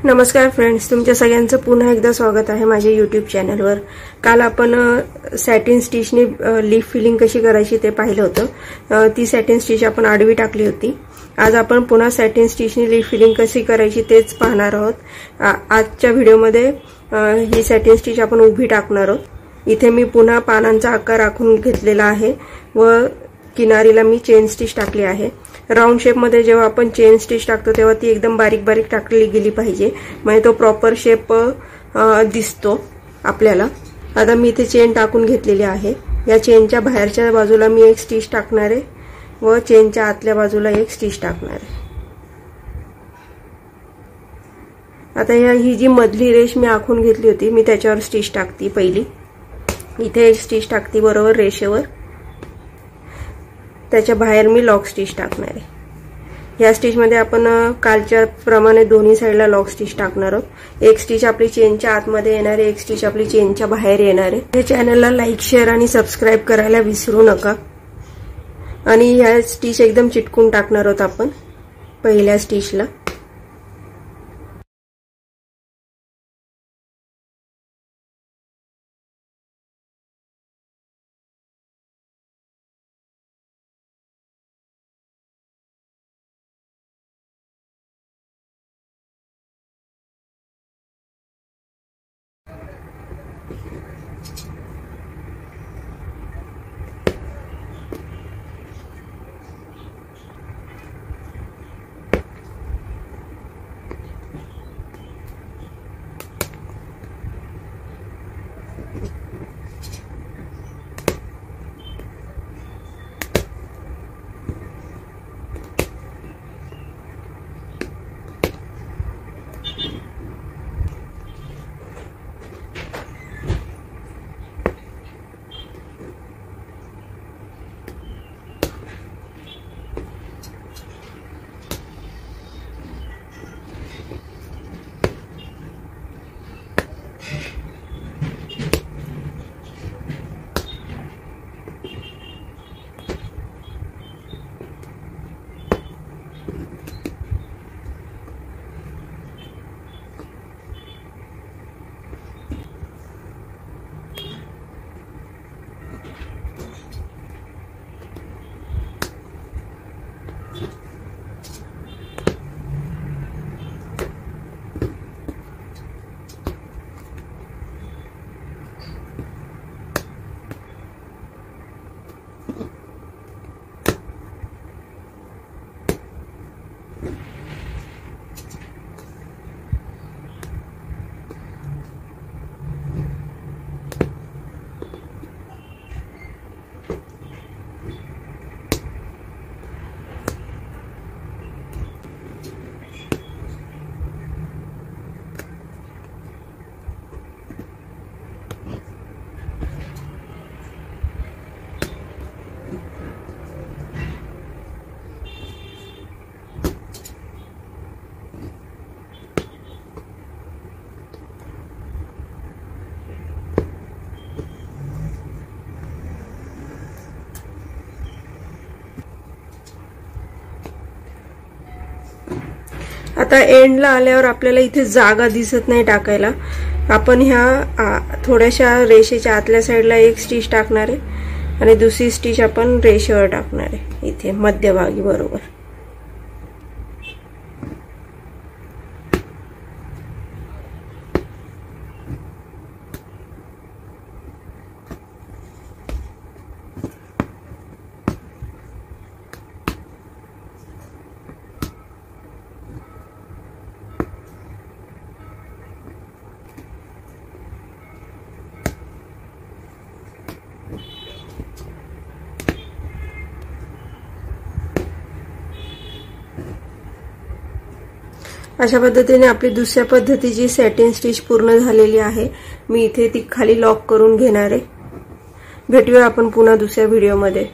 नमस्कार फ्रेंड्स, तुमच्या सगळ्यांचं पुन्हा एकदा स्वागत आहे माझ्या YouTube चॅनलवर। काल आपण सॅटिन स्टिचने लीफ फिलिंग कशी करायची ते पाहिलं होतं। ती सॅटिन स्टिच आपण आडवी टाकली होती। आज आपण पुन्हा सॅटिन स्टिचने लीफ फिलिंग कशी करायची तेच पाहणार आहोत। आजच्या व्हिडिओमध्ये ही सॅटिन स्टिच आपण उभी टाकणार आहोत। इथे मी पुन्हा पानांचा आकार आखून घेतलेला आहे व किनारीला मी चेन स्टिच टाकली आहे। राउंड शेप मध्ये जेव्हा आपण चेन स्टिच टाकतो तेव्हा ती एकदम बारीक बारीक टाकली गेली पाहिजे, म्हणजे तो प्रॉपर शेप दिसतो आपल्याला। आता मी इथे चेन टाकून घेतलेली आहे। या चेनच्या बाहेरच्या बाजूला मी एक स्टिच टाकणार आहे व चेनच्या आतल्या बाजूला एक स्टिच टाकणार आहे। आता ही जी मधली रेष मी आखून घेतली होती मी त्याच्यावर स्टिच टाकते। पहिली इथे एक स्टिच टाकते बरोबर रेषेवर, त्याच्या बाहेर मी लॉक स्टिच टाकणार आहे। या स्टिच मध्ये आपण कालच्या प्रमाणे दोन्ही साइडला लॉक स्टिच टाकणार आहोत। एक स्टिच आपली चेनच्या आतमध्ये येणार आहे, एक स्टिच आपली चेनच्या बाहेर येणार आहे। हे चॅनलला लाईक, शेअर आणि सबस्क्राइब करायला विसरू नका। आणि या स्टिच एकदम चिटकून टाकणार आहोत आपण पहिल्या स्टिचला। आता एंडला आल्यावर आपल्याला इथे जागा दिसत नाही टाकायला। आपण ह्या थोड्याशा रेषेच्या आतल्या साइडला एक स्टिच टाकणार आहे आणि दुसरी स्टिच आपण रेषेवर टाकणार आहे इथे मध्यभागी बरोबर। अशा पद्धतीने आपली दुसऱ्या पद्धतीची सॅटिन स्टिच पूर्ण झालेली आहे। मी इथे ती खाली लॉक करून घेणार आहे। भेटूया आपण पुन्हा दुसऱ्या व्हिडिओमध्ये।